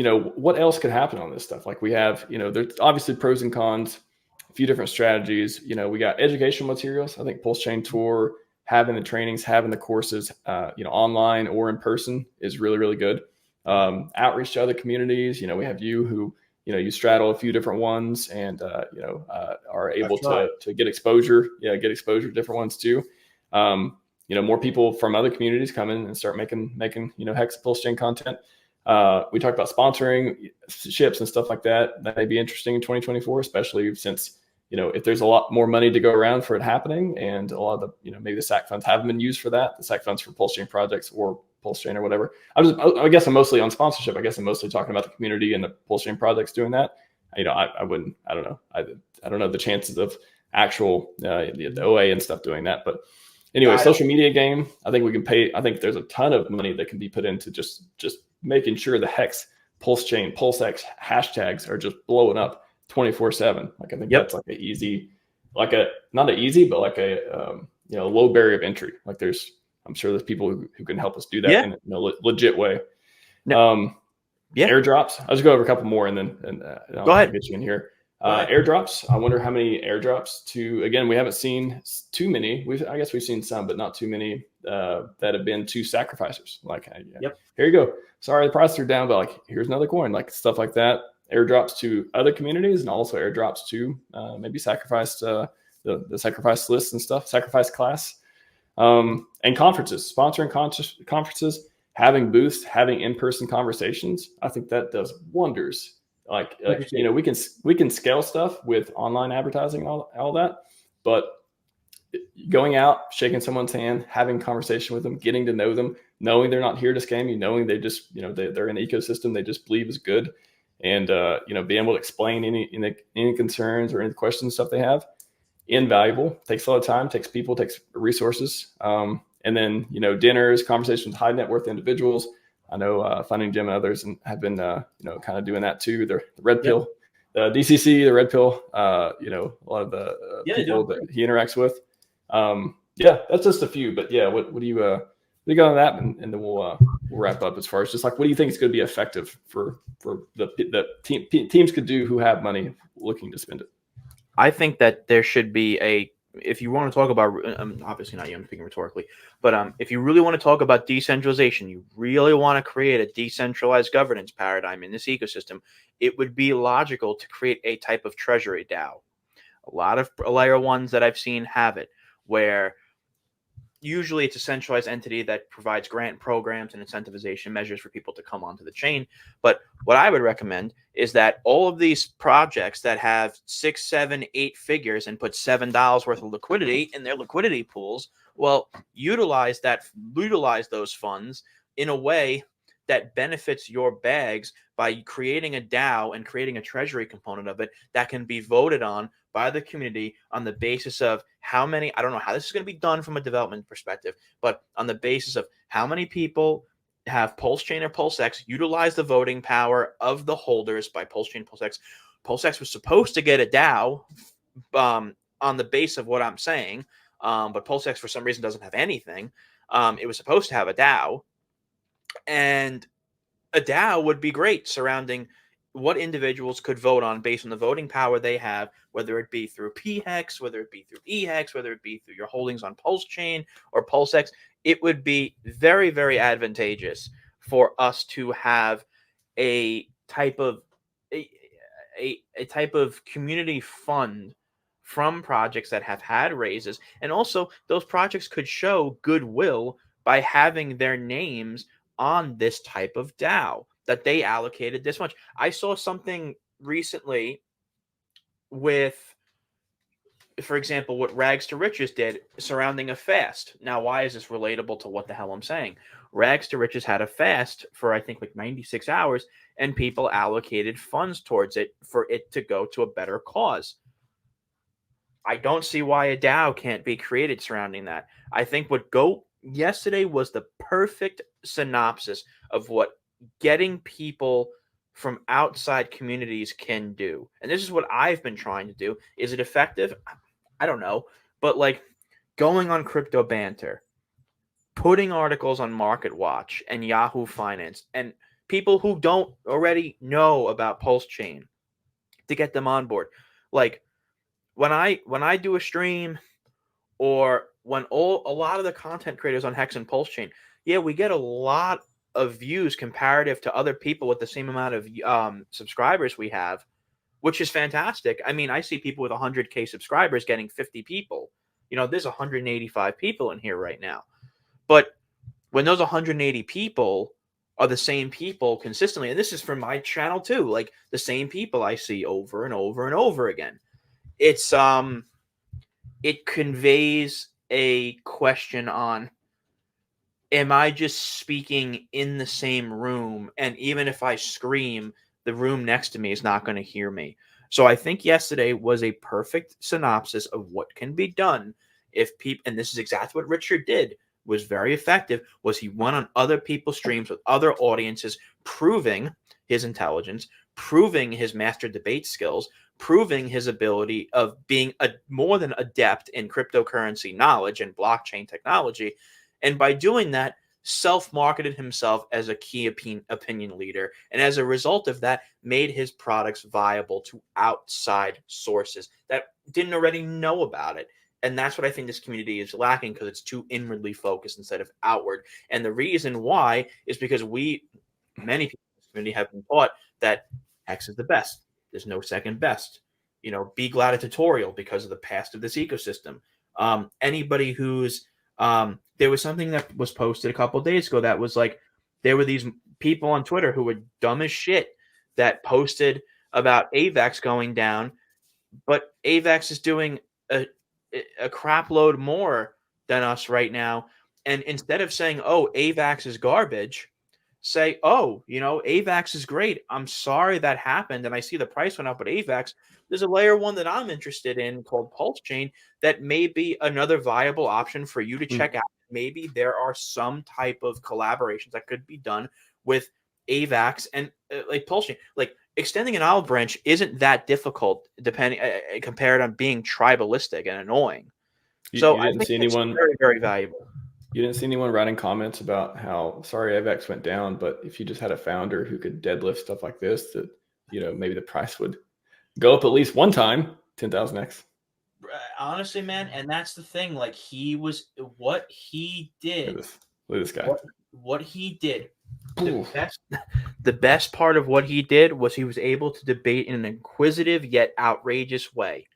what else could happen on this stuff? Like we have, there's obviously pros and cons, a few different strategies. We got educational materials. I think PulseChain Tour, having the trainings, having the courses, online or in person is really, really good. Outreach to other communities. We have you who, you straddle a few different ones and, are able to get exposure. Yeah, get exposure to different ones too. More people from other communities come in and start making Hex PulseChain content. We talked about sponsoring ships and stuff like that. That may be interesting in 2024, especially since, if there's a lot more money to go around for it happening, and a lot of the, maybe the SAC funds haven't been used for that, the SAC funds for PulseChain projects or PulseChain or whatever. I guess I'm mostly on sponsorship. I guess I'm mostly talking about the community and the PulseChain projects doing that. I don't know. I don't know the chances of actual, the OA and stuff doing that, but anyway, social media game. I think we can pay. I think there's a ton of money that can be put into just making sure the Hex, PulseChain, PulseX hashtags are just blowing up 24/7. Like I think that's like not an easy, but like a low barrier of entry. Like I'm sure there's people who can help us do that in a legit way. Airdrops. I'll just go over a couple more and I'll go ahead. Get you in here. Airdrops. I wonder how many airdrops again, we haven't seen too many. I guess we've seen some, but not too many that have been to sacrificers. Like, here you go. Sorry, the prices are down, but like, here's another coin, like stuff like that. Airdrops to other communities and also airdrops to maybe sacrificed, the sacrifice lists and stuff, sacrifice class, and conferences, sponsoring conferences, having booths, having in-person conversations. I think that does wonders. Like we can scale stuff with online advertising, all that, but going out, shaking someone's hand, having conversation with them, getting to know them, knowing they're not here to scam you, knowing they just, they're in the ecosystem they just believe is good, and being able to explain any concerns or any questions stuff they have, invaluable. Takes a lot of time, takes people, takes resources, and then dinners, conversations with high net worth individuals. I know Funding Jim and others have been, kind of doing that too. The red pill, the DCC, the red pill, a lot of the people that he interacts with. That's just a few, but what do you got on that? And then we'll wrap up as far as just like, what do you think is going to be effective for the teams could do who have money looking to spend it? I think that there should be if you want to talk about, obviously not you, I'm speaking rhetorically, but if you really want to talk about decentralization, you really want to create a decentralized governance paradigm in this ecosystem, it would be logical to create a type of treasury DAO. A lot of layer ones that I've seen have it, where usually it's a centralized entity that provides grant programs and incentivization measures for people to come onto the chain. But what I would recommend is that all of these projects that have 6, 7, 8 figures and put $7 worth of liquidity in their liquidity pools, well, utilize those funds in a way that benefits your bags by creating a DAO and creating a treasury component of it that can be voted on by the community on the basis of how many, I don't know how this is going to be done from a development perspective, but on the basis of how many people have PulseChain or PulseX, utilize the voting power of the holders by PulseChain and PulseX. PulseX was supposed to get a DAO on the base of what I'm saying, but PulseX for some reason doesn't have anything. It was supposed to have a DAO, and a DAO would be great surrounding what individuals could vote on based on the voting power they have, whether it be through PHEX, whether it be through EHEX, whether it be through your holdings on PulseChain or PulseX. It would be very, very advantageous for us to have a type of community fund from projects that have had raises, and also those projects could show goodwill by having their names on this type of DAO, that they allocated this much. I saw something recently with, for example, what Rags to Riches did surrounding a fast. Now, why is this relatable to what the hell I'm saying? Rags to Riches had a fast for, I think, like 96 hours, and people allocated funds towards it for it to go to a better cause. I don't see why a DAO can't be created surrounding that. I think what yesterday was the perfect synopsis of what getting people from outside communities can do. And this is what I've been trying to do. Is it effective? I don't know. But like going on Crypto Banter, putting articles on Market Watch and Yahoo Finance, and people who don't already know about PulseChain to get them on board. Like when I do a stream, or when a lot of the content creators on Hex and PulseChain, yeah, we get a lot of views comparative to other people with the same amount of subscribers we have, which is fantastic. I mean, I see people with 100K subscribers getting 50 people. You know, there's 185 people in here right now. But when those 180 people are the same people consistently, and this is from my channel too, like the same people I see over and over and over again, it's it conveys a question on, am I just speaking in the same room? And even if I scream, the room next to me is not going to hear me. So I think yesterday was a perfect synopsis of what can be done if people, and this is exactly what Richard did, was very effective, was he went on other people's streams with other audiences, proving his intelligence, proving his master debate skills, proving his ability of being a more than adept in cryptocurrency knowledge and blockchain technology. And by doing that, self-marketed himself as a key opinion leader. And as a result of that, made his products viable to outside sources that didn't already know about it. And that's what I think this community is lacking, because it's too inwardly focused instead of outward. And the reason why is because many people in this community have been taught that X is the best. There's no second best. You know, be gladiatorial because of the past of this ecosystem. Anybody who's there was something that was posted a couple days ago that was like, there were these people on Twitter who were dumb as shit that posted about AVAX going down, but AVAX is doing a crap load more than us right now. And instead of saying, oh, AVAX is garbage, say, oh, you know, AVAX is great. I'm sorry that happened, and I see the price went up, but AVAX, there's a layer one that I'm interested in called PulseChain that may be another viable option for you to check out. Maybe there are some type of collaborations that could be done with AVAX and like PulseChain. Like extending an olive branch isn't that difficult, depending compared on being tribalistic and annoying. So I think it's very, very valuable. You didn't see anyone writing comments about how, sorry, AVAX went down, but if you just had a founder who could deadlift stuff like this, that, you know, maybe the price would go up at least one time, 10,000x. Honestly, man, and that's the thing. Like what he did. Look at this guy. What he did. The best part of what he did was he was able to debate in an inquisitive yet outrageous way.